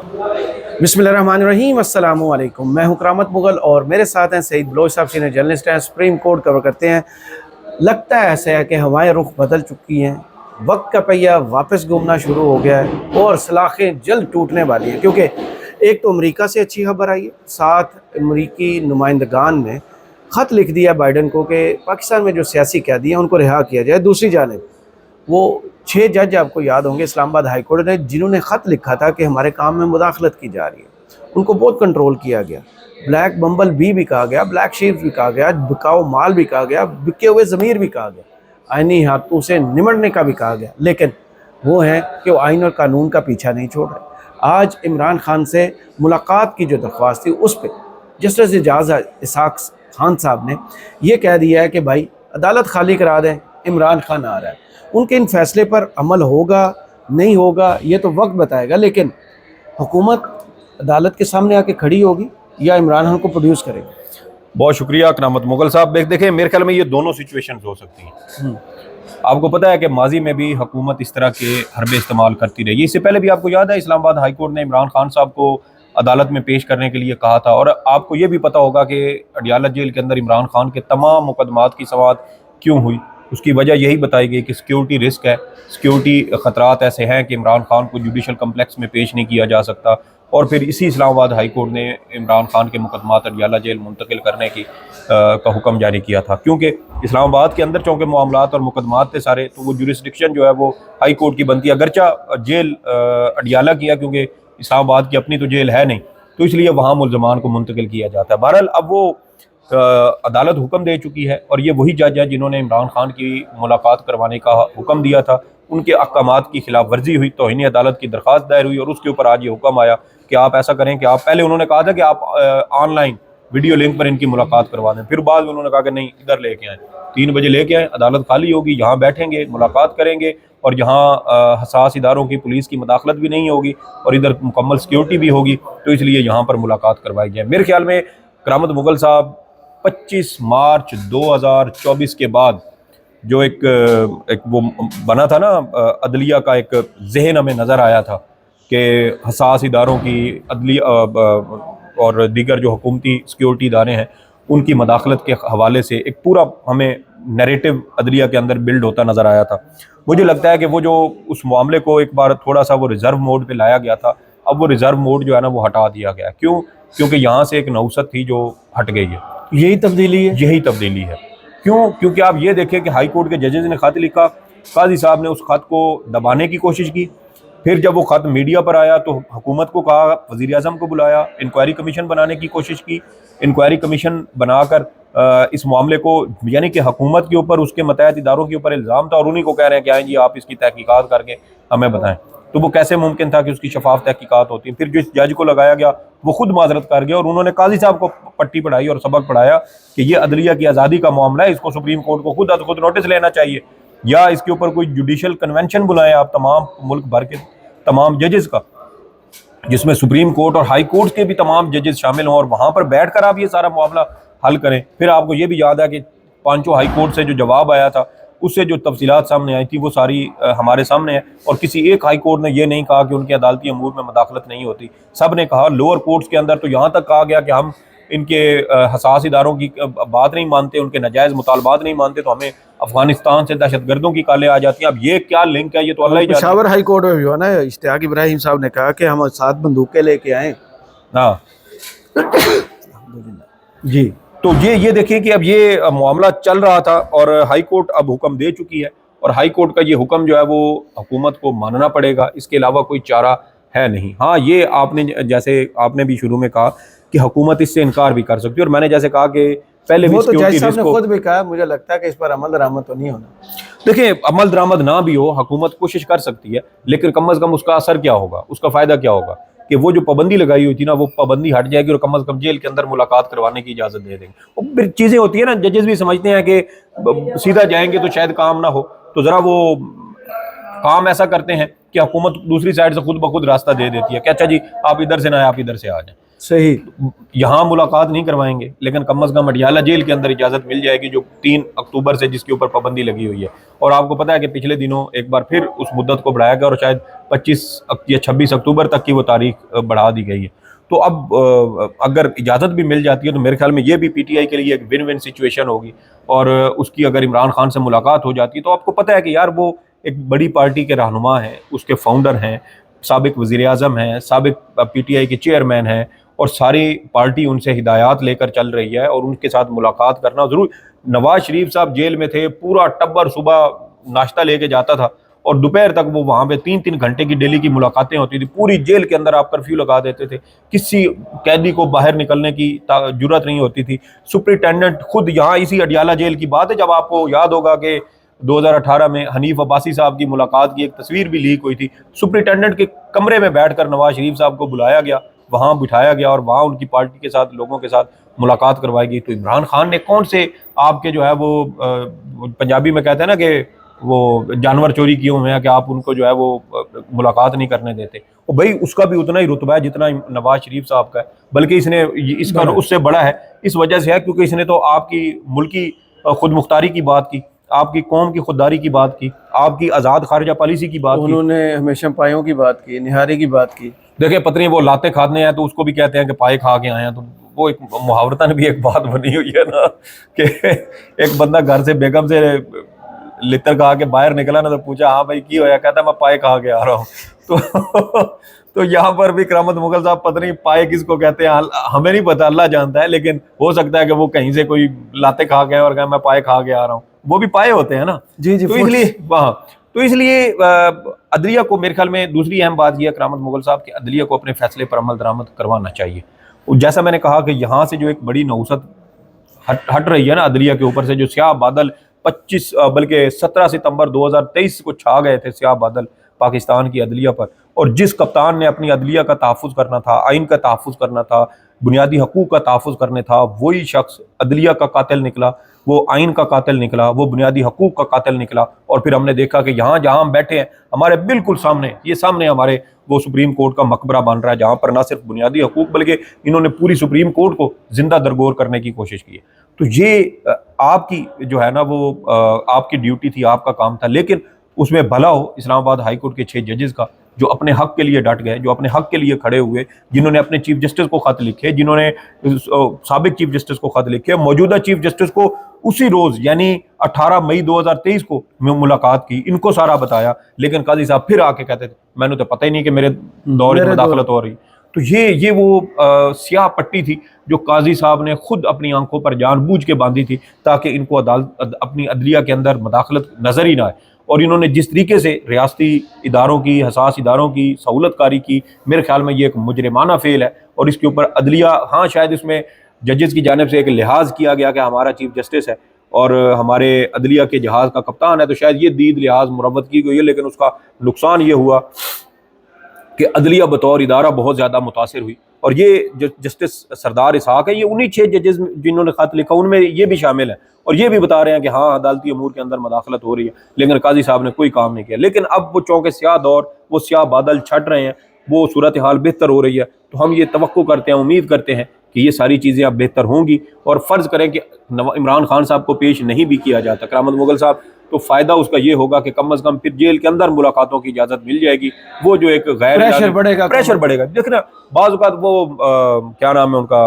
बिस्मिल्लाहिर्रहमानिर्रहीम, अस्सलामु अलैकुम। मैं हूं करामत मुगल और मेरे साथ हैं सईद बलोच साहब, सीनियर जर्नलिस्ट हैं, सुप्रीम कोर्ट कवर करते हैं। लगता है ऐसा है कि हवाएं रुख बदल चुकी हैं, वक्त का पहिया वापस घूमना शुरू हो गया है और सलाखें जल्द टूटने वाली हैं, क्योंकि एक तो अमेरिका से अच्छी खबर आई है, साथ अमरीकी नुमाइंदगान ने ख़त लिख दिया बाइडन को कि पाकिस्तान में जो सियासी कैदी हैं उनको रिहा किया जाए। दूसरी जानिब वो 6 जज, आपको याद होंगे, इस्लामाबाद हाई कोर्ट ने जिन्होंने ख़त लिखा था कि हमारे काम में मुदाखलत की जा रही है, उनको बहुत कंट्रोल किया गया। ब्लैक बम्बल बी भी कहा गया, ब्लैक शीप भी कहा गया, बिकाऊ माल भी कहा गया, बिके हुए ज़मीर भी कहा गया, आइनी हाथों से निमटने का भी कहा गया। लेकिन वो है कि वो आइन और कानून का पीछा नहीं छोड़ रहे। आज इमरान खान से मुलाकात की जो दरख्वास्त थी उस पर जस्टिस एजाज इसाक खान साहब ने यह कह दिया है कि भाई अदालत खाली करा दें, इमरान खान आ रहा है। उनके इन फैसले पर अमल होगा नहीं होगा ये तो वक्त बताएगा, लेकिन हुकूमत अदालत के सामने आके खड़ी होगी या इमरान खान को प्रोड्यूस करेगी। बहुत शुक्रिया करामत मुगल साहब। देखें, मेरे ख्याल में ये दोनों सिचुएशंस हो सकती हैं। आपको पता है कि माजी में भी हुकूमत इस तरह के हरबे इस्तेमाल करती रही। इससे पहले भी आपको याद है इस्लामाबाद हाई कोर्ट ने इमरान खान साहब को अदालत में पेश करने के लिए कहा था, और आपको ये भी पता होगा कि अडियाला जेल के अंदर इमरान खान के तमाम मुकदमात की समाअत क्यों हुई। उसकी वजह यही बताई गई कि सिक्योरिटी रिस्क है, सिक्योरिटी ख़तरात ऐसे हैं कि इमरान खान को जुडिशल कम्प्लेक्स में पेश नहीं किया जा सकता। और फिर इसी इस्लामाबाद हाई कोर्ट ने इमरान खान के मुकदमात अडियाला जेल मुंतकिल करने का हुक्म जारी किया था, क्योंकि इस्लामाबाद के अंदर चूँकि मामलात और मुकदमात थे सारे, तो वो जुरिस्डिक्शन जो है वो हाई कोर्ट की बनती है। अगरचा जेल अडियाला किया, क्योंकि इस्लामाबाद की अपनी तो जेल है नहीं, तो इसलिए वहाँ मुल्ज़मान को मुंतकिल किया जाता है। बहरहाल अब वो अदालत हुक्म दे चुकी है, और ये वही जज है जिन्होंने इमरान खान की मुलाकात करवाने का हुक्म दिया था। उनके अहकामात की खिलाफ वर्जी हुई, तौहीन अदालत की दरख्वास्त दायर हुई, और उसके ऊपर आज ये हुक्म आया कि आप ऐसा करें कि आप, पहले उन्होंने कहा था कि आप ऑनलाइन वीडियो लिंक पर इनकी मुलाकात करवा दें, फिर बाद में उन्होंने कहा कि नहीं, इधर लेके आएँ, 3 बजे लेके आएँ, अदालत खाली होगी, यहाँ बैठेंगे, मुलाकात करेंगे, और यहाँ हसास इदारों की पुलिस की मदाखलत भी नहीं होगी और इधर मुकम्मल सिक्योरिटी भी होगी, तो इसलिए यहाँ पर मुलाकात करवाई जाए। मेरे ख्याल में करामत मुगल साहब 25 मार्च 2024 के बाद जो एक वो बना था ना अदलिया का, एक जहन हमें नज़र आया था कि हसास इदारों की अदलिया और दीगर जो हुकूमती सिक्योरिटी इदारे हैं उनकी मदाखलत के हवाले से एक पूरा हमें नैरेटिव अदलिया के अंदर बिल्ड होता नज़र आया था। मुझे लगता है कि वो जो उस मामले को एक बार थोड़ा सा वो रिज़र्व मोड पे लाया गया था, अब वो रिज़र्व मोड जो है ना वो हटा दिया गया। क्यों? क्योंकि यहाँ से एक नौसत थी जो हट गई है। यही तब्दीली है, यही तब्दीली है। क्यों? क्योंकि आप ये देखें कि हाई कोर्ट के जजेस ने खत लिखा, काजी साहब ने उस खत को दबाने की कोशिश की, फिर जब वो खत मीडिया पर आया तो हुकूमत को कहा, वज़ीर आज़म को बुलाया, इंक्वायरी कमीशन बनाने की कोशिश की। इंक्वायरी कमीशन बनाकर इस मामले को, यानी कि हुकूमत के ऊपर, उसके मतहत इदारों के ऊपर इल्ज़ाम था, और उन्हीं को कह रहे हैं कि आए जी आप इसकी तहकीकात करके हमें बताएं। तो वो कैसे मुमकिन था कि उसकी शफाफ तहकीकात होती है? फिर जिस जज को लगाया गया वो खुद माजरत कर गया, और उन्होंने काजी साहब को पट्टी पढ़ाई और सबक पढ़ाया कि ये अदलिया की आज़ादी का मामला है, इसको सुप्रीम कोर्ट को खुद नोटिस लेना चाहिए, या इसके ऊपर कोई जुडिशल कन्वेंशन बुलाएं आप तमाम मुल्क भर के तमाम जजेस का, जिसमें सुप्रीम कोर्ट और हाई कोर्ट के भी तमाम जजेस शामिल हों, और वहाँ पर बैठ कर आप ये सारा मामला हल करें। फिर आपको ये भी याद है कि 5 हाई कोर्ट से जो जवाब आया था, उससे जो तफसीलात सामने आई थी वो सारी हमारे सामने है, और किसी एक हाई कोर्ट ने ये नहीं कहा कि उनके अदालती अमूर में मदाखलत नहीं होती। सब ने कहा, लोअर कोर्ट्स के अंदर तो यहाँ तक कहा गया कि हम इनके हसास इदारों की बात नहीं मानते, उनके नाजायज़ मुतालबात नहीं मानते, तो हमें अफगानिस्तान से दहशतगर्दों की कालें आ जाती हैं। अब ये क्या लिंक है, ये तो अल्लाह ही जानता है। पेशावर हाई कोर्ट में भी हुआ ना, इश्तियाक इब्राहिम साहब ने कहा कि हम 7 बंदूकें लेके आए। हाँ जी, तो ये देखिए कि अब ये मामला चल रहा था, और हाई कोर्ट अब हुक्म दे चुकी है, और हाई कोर्ट का ये हुक्म जो है वो हुकूमत को मानना पड़ेगा, इसके अलावा कोई चारा है नहीं। हाँ, ये आपने, जैसे आपने भी शुरू में कहा कि हुकूमत इससे इनकार भी कर सकती है, और मैंने जैसे कहा कि पहले वो भी तो जज साहब ने खुद भी कहा, मुझे लगता है कि इस पर अमल दरामद तो नहीं होना। देखिए, अमल दरामद ना भी हो, हुकूमत कोशिश कर सकती है, लेकिन कम अज़ कम उसका असर क्या होगा, उसका फ़ायदा क्या होगा कि वो जो पाबंदी लगाई हुई थी ना, वो पाबंदी हट जाएगी, और कम अज़ कम जेल के अंदर मुलाकात करवाने की इजाज़त दे देंगे। और फिर चीज़ें होती है ना, जजेस भी समझते हैं कि सीधा जाएंगे तो शायद काम ना हो, तो ज़रा वो काम ऐसा करते हैं कि हुकूमत दूसरी साइड से खुद ब खुद रास्ता दे देती है कि अच्छा जी आप इधर से ना आए, आप इधर से आ जाएं। सही। यहाँ मुलाकात नहीं करवाएंगे, लेकिन कम अज़ कम अडियाला जेल के अंदर इजाज़त मिल जाएगी, जो 3 अक्टूबर से जिसके ऊपर पाबंदी लगी हुई है। और आपको पता है कि पिछले दिनों एक बार फिर उस मुद्दत को बढ़ाया गया और शायद 25 या 26 अक्टूबर तक की वो तारीख बढ़ा दी गई है। तो अब अगर इजाज़त भी मिल जाती है तो मेरे ख्याल में ये भी पीटीआई के लिए एक विन विन सिचुएशन होगी। और उसकी अगर इमरान खान से मुलाकात हो जाती है तो आपको पता है कि यार वो एक बड़ी पार्टी के रहनुमा हैं, उसके फाउंडर हैं, साबिक वज़ीर-ए-आज़म हैं, साबिक पीटीआई के चेयरमैन हैं, और सारी पार्टी उनसे हिदायत लेकर चल रही है। और उनके साथ मुलाकात करना ज़रूर। नवाज शरीफ साहब जेल में थे, पूरा टब्बर सुबह नाश्ता लेके जाता था और दोपहर तक वो वहाँ पे 3-3 घंटे की डेली की मुलाकातें होती थी। पूरी जेल के अंदर आप कर्फ्यू लगा देते थे, किसी कैदी को बाहर निकलने की जुर्रत नहीं होती थी। सुपरिटेंडेंट खुद यहाँ इसी अडियाला जेल की बात है, जब आपको याद होगा कि 2018 में हनीफ अब्बासी साहब की मुलाकात की एक तस्वीर भी लीक हुई थी। सुपरिटेंडेंट के कमरे में बैठकर नवाज शरीफ साहब को बुलाया गया, वहाँ बिठाया गया और वहाँ उनकी पार्टी के साथ, लोगों के साथ मुलाकात करवाई गई। तो इमरान खान ने कौन से आपके जो है वो पंजाबी में कहते हैं ना कि वो जानवर चोरी किए हुए हैं कि आप उनको जो है वो मुलाकात नहीं करने देते। और भाई उसका भी उतना ही रुतबा है जितना नवाज शरीफ साहब का है, बल्कि इसने इसका उससे बड़ा है। इस वजह से है क्योंकि इसने तो आपकी मुल्की खुद मुख्तारी की बात की, आपकी कौम की खुददारी की बात की, आपकी आज़ाद खारजा पॉलिसी की बात की। उन्होंने हमेशा पायों की बात की, निहारे की बात की। देखिए पत्नी वो लाते खाने हैं तो उसको भी कहते हैं कि पाए खा के आए हैं। तो वो एक मुहावरतन भी एक बात बनी हुई है ना कि एक बंदा घर से बेगम से लितर खा के बाहर निकला ना, तो पूछा हाँ भाई की होया, कहता मैं पाए खा के आ रहा हूँ। तो यहाँ पर भी करामत मुगल साहब पता नहीं पाए किसको कहते हैं, हमें नहीं पता, अल्लाह जानता है। लेकिन हो सकता है कि वो कहीं से कोई लाते खा गए और कहा मैं पाए खा के आ रहा हूँ, वो भी पाए होते हैं ना। जी जी। तो इसलिए वहाँ तो इसलिए अदलिया को मेरे ख्याल में दूसरी अहम बात यह करामत मुगल साहब कि अदलिया को अपने फैसले पर अमल दरामद करवाना चाहिए। जैसा मैंने कहा कि यहाँ से जो एक बड़ी नौसत हट रही है ना अदलिया के ऊपर से, जो स्याह बादल 25 बल्कि 17 सितंबर 2023 को छा गए थे स्याह बादल पाकिस्तान की अदलिया पर, और जिस कप्तान ने अपनी अदलिया का तहफ़्फ़ुज़ करना था, आइन का तहफ़्फ़ुज़ करना था, बुनियादी हकूक़ का तहफ़्फ़ुज़ करने था, वही शख्स अदलिया का कातिल निकला, वो आइन का कातिल निकला, वो बुनियादी हकूक़ का कातिल निकला। और फिर हमने देखा कि यहाँ जहाँ हम बैठे हैं हमारे बिल्कुल सामने, ये सामने हमारे वो सुप्रीम कोर्ट का मकबरा बन रहा है, जहाँ पर ना सिर्फ बुनियादी हकूक़ बल्कि इन्होंने पूरी सुप्रीम कोर्ट को जिंदा दरगोर करने की कोशिश की है। तो ये आपकी जो है ना वो आपकी ड्यूटी थी, आपका काम था। लेकिन उसमें भला हो इस्लामाबाद हाई कोर्ट के 6 जजेस का, जो अपने हक के लिए डट गए, जो अपने हक के लिए खड़े हुए, जिन्होंने अपने चीफ जस्टिस को खत लिखे, जिन्होंने साबिक चीफ जस्टिस को खत लिखे, मौजूदा चीफ जस्टिस को उसी रोज यानी 18 मई 2023 को मुलाकात की, इनको सारा बताया। लेकिन काजी साहब फिर आके कहते थे मैंने तो पता ही नहीं कि मेरे दौर में मदाखलत हो रही। तो ये वो स्याह पट्टी थी जो काजी साहब ने खुद अपनी आंखों पर जानबूझ के बांधी थी ताकि इनको अदालत अपनी अदलिया के अंदर मदाखलत नजर ही ना आए। और इन्होंने जिस तरीके से रियासती इदारों की, हसास इदारों की सहूलतकारी की, मेरे ख्याल में ये एक मुजरिमाना फेल है। और इसके ऊपर अदलिया, हाँ शायद इसमें जजेस की जानिब से एक लिहाज किया गया कि हमारा चीफ जस्टिस है और हमारे अदलिया के जहाज़ का कप्तान है, तो शायद ये दीद लिहाज मुरव्वत की गई है। लेकिन उसका नुकसान ये हुआ कि अदलिया बतौर इदारा बहुत ज़्यादा मुतासिर हुई। और ये जो जस्टिस सरदार इसहाक है, ये उन्हीं 6 जजेस जिन्होंने खत लिखा उनमें ये भी शामिल है, और ये भी बता रहे हैं कि हाँ अदालती अमूर के अंदर मदाखलत हो रही है, लेकिन काजी साहब ने कोई काम नहीं किया। लेकिन अब वो चौंके स्याह दौर, वो स्याह बादल छट रहे हैं, वो सूरत हाल बेहतर हो रही है। तो हम ये तवक्को करते हैं, उम्मीद करते हैं कि ये सारी चीज़ें अब बेहतर होंगी। और फ़र्ज़ करें कि इमरान खान साहब को पेश नहीं भी किया जाता करामत मुगल साहब, तो फ़ायदा उसका ये होगा कि कम अज़ कम फिर जेल के अंदर मुलाकातों की इजाज़त मिल जाएगी। वो जो एक गैर प्रेशर बढ़ेगा। देखना बाज़ औक़ात वो क्या नाम है उनका,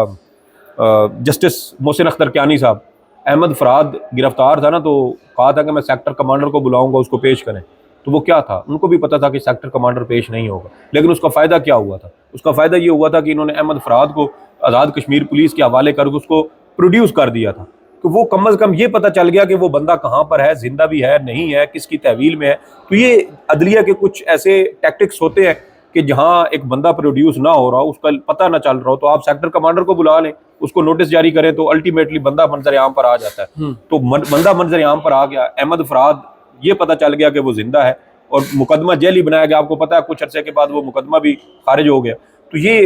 जस्टिस मोहसिन अख्तर कियानी साहब, अहमद फराद गिरफ्तार था ना, तो कहा था कि मैं सेक्टर कमांडर को बुलाऊंगा उसको पेश करें। तो वो क्या था, उनको भी पता था कि सेक्टर कमांडर पेश नहीं होगा। लेकिन उसका फ़ायदा क्या हुआ था? उसका फ़ायदा ये हुआ था कि इन्होंने अहमद फराद को आज़ाद कश्मीर पुलिस के हवाले करके उसको प्रोड्यूस कर दिया था। तो वो कम अज़ कम ये पता चल गया कि वो बंदा कहाँ पर है, जिंदा भी है नहीं है, किसकी तहवील में है। तो ये अदलिया के कुछ ऐसे टैक्टिक्स होते हैं कि जहाँ एक बंदा प्रोड्यूस ना हो रहा हो, उसका पता ना चल रहा हो, तो आप सेक्टर कमांडर को बुला लें, उसको नोटिस जारी करें, तो अल्टीमेटली बंदा मंजर आम पर आ जाता है। तो बंदा मंजर आम पर आ गया, अहमद फराद ये पता चल गया कि वो जिंदा है, और मुकदमा जेल ही बनाया गया। आपको पता है कुछ अरसे के बाद वो मुकदमा भी खारिज हो गया। तो ये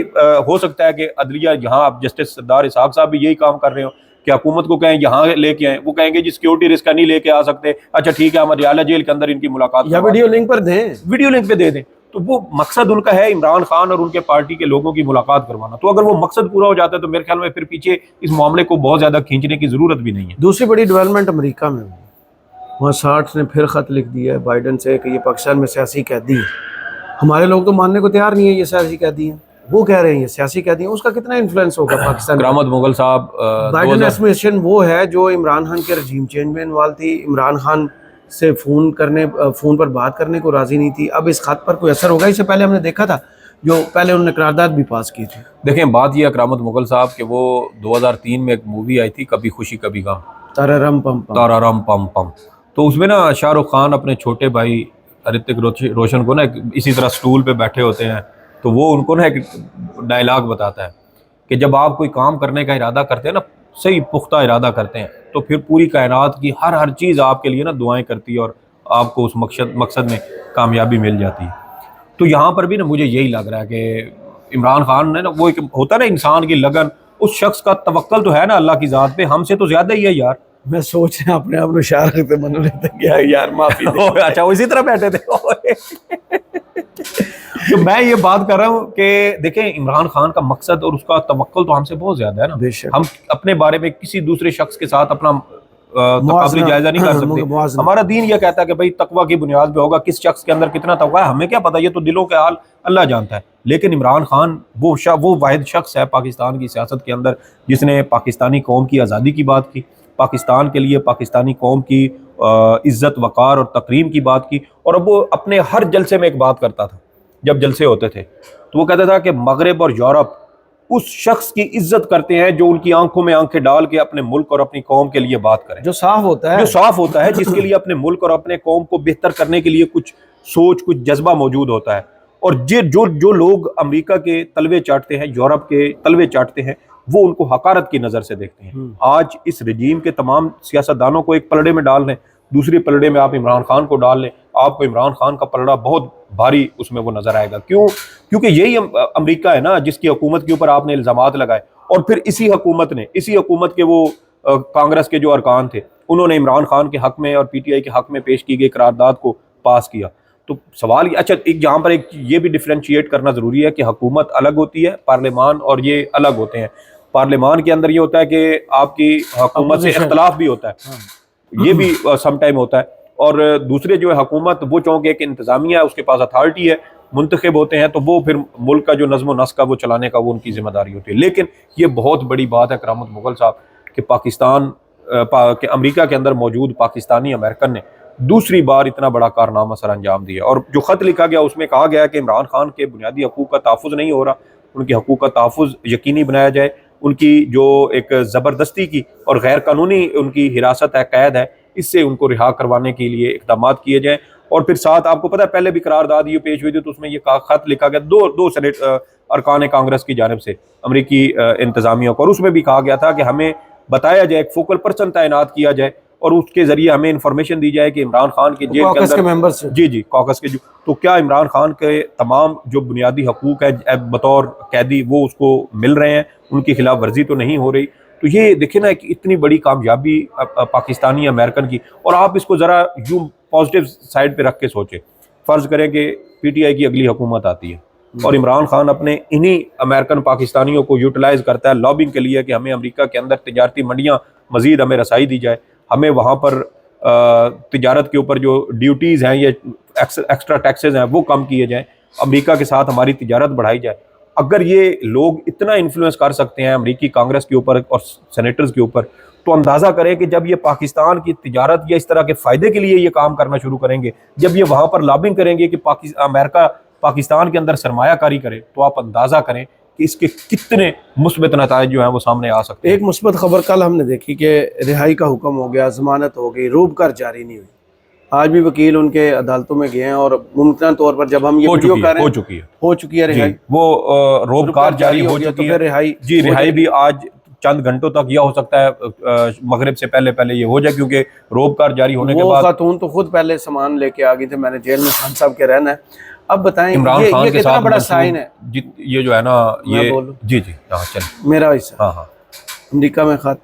हो सकता है कि अदलिया यहाँ आप जस्टिस सरदार इसहाक साहब भी यही काम कर रहे हो कि हुकूमत को कहें यहाँ लेके आए, वो कहेंगे जी सिक्योरिटी रिस्क नहीं लेके आ सकते, अच्छा ठीक है हम अडियाला जेल के अंदर इनकी मुलाकात या वीडियो लिंक पर दें, वीडियो लिंक पे दे दें। तो वो मकसद उनका है इमरान खान और उनके पार्टी के लोगों की मुलाकात करवाना। तो अगर वो मकसद पूरा हो जाता है तो मेरे ख्याल में फिर पीछे इस मामले को बहुत ज़्यादा खींचने की ज़रूरत भी नहीं है। दूसरी बड़ी डेवलपमेंट अमेरिका में हुई, वहाँ 60 ने फिर ख़त लिख दिया है बाइडन से कि ये पाकिस्तान में सियासी कैदी है। हमारे लोग तो मानने को तैयार नहीं है ये सियासी कैदी हैं, वो कह रहे हैं ये सियासी कैदी हैं। उसका कितना इन्फ्लुएंस होगा पाकिस्तान? करामत मुगल साहब, बाइडन 2000 एडमिनिस्ट्रेशन वो है जो इमरान खान के रजीम चेंज में इन्वॉल्व थी, इमरान खान से फ़ोन पर बात करने को राज़ी नहीं थी। अब इस खत पर कोई असर होगा? इससे पहले हमने देखा था जो पहले उन्होंने करारदाद भी पास की थी। देखें, बात यह करामत मुगल साहब कि वो 2003 में एक मूवी आई थी, कभी खुशी कभी गम, तारारम पम पम। ताराराम पम पम। तो उसमें ना शाहरुख खान अपने छोटे भाई ऋतिक रोशन को ना इसी तरह स्टूल पे बैठे होते हैं, तो वो उनको ना एक डायलॉग बताता है कि जब आप कोई काम करने का इरादा करते हैं ना, सही पुख्ता इरादा करते हैं, तो फिर पूरी कायनात की हर चीज़ आपके लिए ना दुआएं करती है और आपको उस मकसद में कामयाबी मिल जाती है। तो यहाँ पर भी ना मुझे यही लग रहा है कि इमरान खान ने ना, वो एक होता है ना इंसान की लगन, उस शख्स का तवक्कल तो है ना अल्लाह की ज़ात पे, हमसे तो ज़्यादा ही है यार। मैं सोच रहा अपने आप इशारा करते मन लेते क्या यार माफी अच्छा, वो इसी तरह बैठे थे। तो मैं ये बात कर रहा हूँ कि देखें, इमरान खान का मकसद और उसका तवक्कुल तो हमसे बहुत ज्यादा है ना। बेशक। हम अपने बारे में किसी दूसरे शख्स के साथ अपना तकाबली जायजा नहीं कर सकते। हमारा दीन ये कहता है कि भाई तकवा की बुनियाद पे होगा, किस शख्स के अंदर कितना तकवा है हमें क्या पता, ये तो दिलों के हाल अल्लाह जानता है। लेकिन इमरान खान वो वाहिद शख्स है पाकिस्तान की सियासत के अंदर जिसने पाकिस्तानी कौम की आज़ादी की बात की, पाकिस्तान के लिए पाकिस्तानी कौम की इज्जत वक़ार और तकरीम की बात की। और अब वो अपने हर जलसे में एक बात करता था, जब जलसे होते थे तो वो कहता था कि मगरब और यूरोप उस शख्स की इज्जत करते हैं जो उनकी आंखों में आंखें डाल के अपने मुल्क और अपनी कौम के लिए बात करे, जो साफ होता है जिसके लिए अपने मुल्क और अपने कौम को बेहतर करने के लिए कुछ सोच, कुछ जज्बा मौजूद होता है। और जो लोग अमेरिका के तलवे चाटते हैं, यूरोप के तलवे चाटते हैं, वो उनको हकारत की नज़र से देखते हैं। आज इस रजीम के तमाम सियासतदानों को एक पलड़े में डाल लें, दूसरी पलड़े में आप इमरान खान को डाल लें, आपको इमरान खान का पलड़ा बहुत भारी उसमें वो नजर आएगा। क्यों? क्योंकि यही अमेरिका है ना जिसकी हुकूमत के ऊपर आपने इल्जामात लगाए, और फिर इसी हुकूमत के वो कांग्रेस के जो अरकान थे उन्होंने इमरान खान के हक में और पीटीआई के हक में पेश की गई करारदाद को पास किया। तो सवाल अच्छा, एक यहाँ पर एक ये भी डिफ्रेंशिएट करना जरूरी है कि हुकूमत अलग होती है, पार्लियामान और ये अलग होते हैं। पार्लियामान के अंदर ये होता है कि आपकी हुकूमत से इख्तलाफ भी होता है, ये भी सम टाइम होता है। और दूसरे जो है हुकूमत, वो चूँकि एक इंतजामिया है, उसके पास अथॉरिटी है, मुंतखब होते हैं, तो वो फिर मुल्क का जो नज़्म व नस्क का वो चलाने का वो उनकी जिम्मेदारी होती है। लेकिन ये बहुत बड़ी बात है करामत मुगल साहब कि पाकिस्तान के अमेरिका के अंदर मौजूद पाकिस्तानी अमेरिकन ने दूसरी बार इतना बड़ा कारनामा सर अंजाम दिया। और जो ख़त लिखा गया उसमें कहा गया कि इमरान खान के बुनियादी हकूक़ का तहफ़्फ़ुज़ नहीं हो रहा, उनके हकूक़ का तहफ़्फ़ुज़ यकीनी बनाया जाए, उनकी जो एक ज़बरदस्ती की और गैर कानूनी उनकी हिरासत है, कैद है, इससे उनको रिहा करवाने के लिए इक़दाम किए जाएँ। और फिर साथ आपको पता है पहले भी करारदाद ये पेश हुई थी, तो उसमें ये खत लिखा गया दो सेनेट अरकान कांग्रेस की जानिब से अमरीकी इंतजामिया को, और उसमें भी कहा गया था कि हमें बताया जाए, एक फोकल पर्सन तैनात किया जाए और उसके जरिए हमें इंफॉर्मेशन दी जाए कि इमरान खान के जेल के अंदर मेंबर्स, जी कॉकस के जो, तो क्या इमरान खान के तमाम जो बुनियादी हकूक है बतौर कैदी वो उसको मिल रहे हैं, उनकी खिलाफ वर्जी तो नहीं हो रही। तो ये देखिए ना कि इतनी बड़ी कामयाबी पाकिस्तानी अमेरिकन की। और आप इसको ज़रा यूँ पॉजिटिव साइड पे रख के सोचें, फ़र्ज़ करें कि पीटीआई की अगली हुकूमत आती है और इमरान खान अपने इन्हीं अमेरिकन पाकिस्तानियों को यूटिलाइज़ करता है लॉबिंग के लिए कि हमें अमेरिका के अंदर तिजारती मंडियाँ मज़ीद हमें रसाई दी जाए, हमें वहाँ पर तिजारत के ऊपर जो ड्यूटीज़ हैं या एक्स्ट्रा टैक्सेस हैं वो कम किए जाएँ, अमेरिका के साथ हमारी तिजारत बढ़ाई जाए। अगर ये लोग इतना इन्फ्लुएंस कर सकते हैं अमेरिकी कांग्रेस के ऊपर और सेनेटर्स के ऊपर, तो अंदाज़ा करें कि जब ये पाकिस्तान की तिजारत या इस तरह के फ़ायदे के लिए ये काम करना शुरू करेंगे, जब ये वहाँ पर लॉबिंग करेंगे कि अमेरिका पाकिस्तान के अंदर सरमायाकारी करे, तो आप अंदाज़ा करें कि इसके कितने मुस्बत नताइज जो हैं वो सामने आ सकते हैं। एक मुस्बत खबर कल हमने देखी कि रिहाई का हुक्म हो गया, ज़मानत हो गई, रोबकार जारी नहीं हुई। आज भी वकील उनके अदालतों में गए हैं और मुमकिन तौर पर जब हम ये वीडियो कर रहे हैं हो चुकी है रिहाई, वो रोबकार जारी हो चुकी है। रिहाई जी रिहाई भी आज चंद घंटों तक यह हो सकता है मगरिब से पहले ये हो जाए, क्योंकि रोबकार जारी होने के बाद खातून तो खुद पहले सामान लेके आ गई थे, मैंने जेल में खान साहब के रहना है। अब बताएं इमरान खान ये के कितना साथ बड़ा साइन है, ये जो है ना ये जी हाँ चलिए मेरा हिस्सा, हाँ अमेरिका में खत,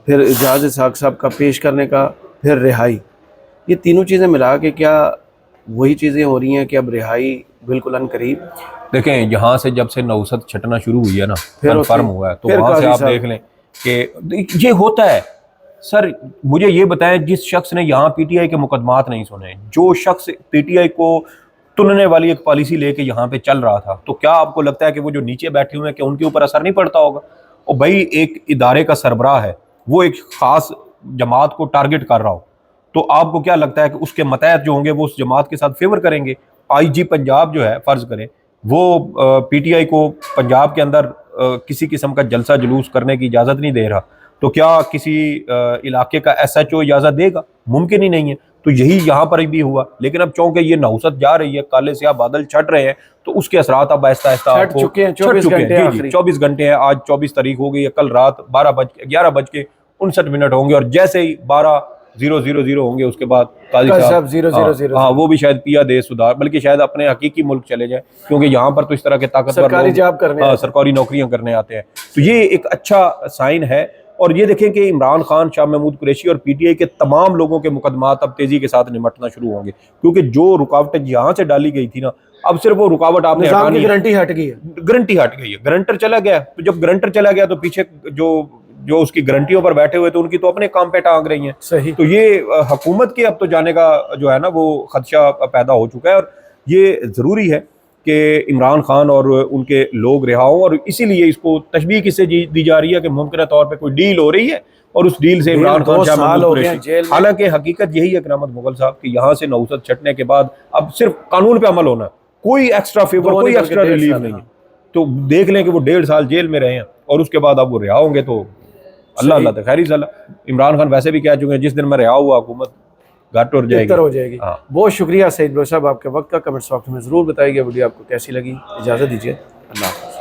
फिर इजाज़ इसहाक साहब का पेश करने का, फिर रिहाई, ये तीनों चीज़ें मिला के क्या वही चीज़ें हो रही हैं कि अब रिहाई बिल्कुल अनकरीब। देखें यहाँ से जब से नौसत छटना शुरू हुई है ना, फिर कन्फर्म उससे- हुआ है, तो फिर वहां से काजी आप साहब- देख लें कि ये होता है। सर मुझे ये बताएं, जिस शख्स ने यहाँ पीटीआई के मुकदमात नहीं सुने, जो शख्स पीटीआई को तुलने वाली एक पॉलिसी लेके यहाँ पे चल रहा था, तो क्या आपको लगता है कि वो जो नीचे बैठे हुए हैं कि उनके ऊपर असर नहीं पड़ता होगा? और भाई एक इदारे का सरबराह है, वो एक खास जमात को टारगेट कर रहा हो, तो आपको क्या लगता है कि उसके मतहत जो होंगे वो उस जमात के साथ फेवर करेंगे? आईजी पंजाब जो है, फर्ज करें वो पीटीआई को पंजाब के अंदर किसी किस्म का जलसा जुलूस करने की इजाज़त नहीं दे रहा, तो क्या किसी इलाके का एसएचओ इजाज़त देगा? मुमकिन ही नहीं है। तो यही यहाँ पर भी हुआ। लेकिन अब चूंकि ये नौसत जा रही है, काले स्याह बादल छट रहे हैं, तो उसके असरात अब आहिस्ता आहिस्ता छट चुके हैं, 24 घंटे जी जी, आखिरी। 24 घंटे हैं। आज 24 तारीख हो गई है, कल रात 11:59 होंगे, और जैसे ही 12:000 होंगे उसके बाद काजी काजी साहब साहब 000 हाँ वो भी शायद पिया दे सुधार, बल्कि शायद अपने हकीकी मुल्क चले जाए, क्योंकि यहाँ पर तो इस तरह के ताकतवर सरकारी लोग जॉब करने आते हैं। सरकारी नौकरियां करने आते हैं। तो ये एक अच्छा साइन है। और ये देखें कि इमरान खान, शाह महमूद कुरैशी और पीटीआई के तमाम लोगों के मुकदमात अब तेजी के साथ निमटना शुरू होंगे, क्योंकि जो रुकावटें यहाँ से डाली गई थी ना, अब सिर्फ वो रुकावट आपने निजाम हटानी की है। गारंटी हट गई है। गारंटी हट गई है, गारंटर चला गया। तो जब गारंटर चला गया तो पीछे जो जो उसकी गारंटियों पर बैठे हुए तो उनकी तो अपने काम पे टांग रही हैं। सही। तो ये हुकूमत के अब तो जाने का जो है ना वो खदशा पैदा हो चुका है, और ये ज़रूरी है कि इमरान खान और उनके लोग रिहा हों। और इसीलिए इसको तशबीह किससे दी जा रही है कि मुमकिन तौर पर कोई डील हो रही है, और उस डील से इमरान खान, 2 शाह साल महमूद हो गए हैं कुरैशी। जेल में। हालांकि हकीकत यही है करामत मुगल साहब कि यहाँ से नौसत छटने के बाद अब सिर्फ कानून पे अमल होना है, कोई एक्स्ट्रा फेवर, कोई एक्स्ट्रा रिलीफ नहीं है। तो देख लें कि वो 1.5 साल जेल में रहे हैं, और उसके बाद अब वो रिहा होंगे, तो अल्लाह अल्लाह तक खैर सला। इमरान खान वैसे भी कह चुके हैं, जिस दिन मैं रिहा हुआ हुकूमत घाट हो जाएगी, हो जाएगी। हाँ। बहुत शुक्रिया सईद बलोच साहब आपके वक्त का। कमेंट्स बॉक्स में जरूर बताइएगा वीडियो आपको कैसी लगी। इजाज़त दीजिए, अल्लाह हाफ़िज़।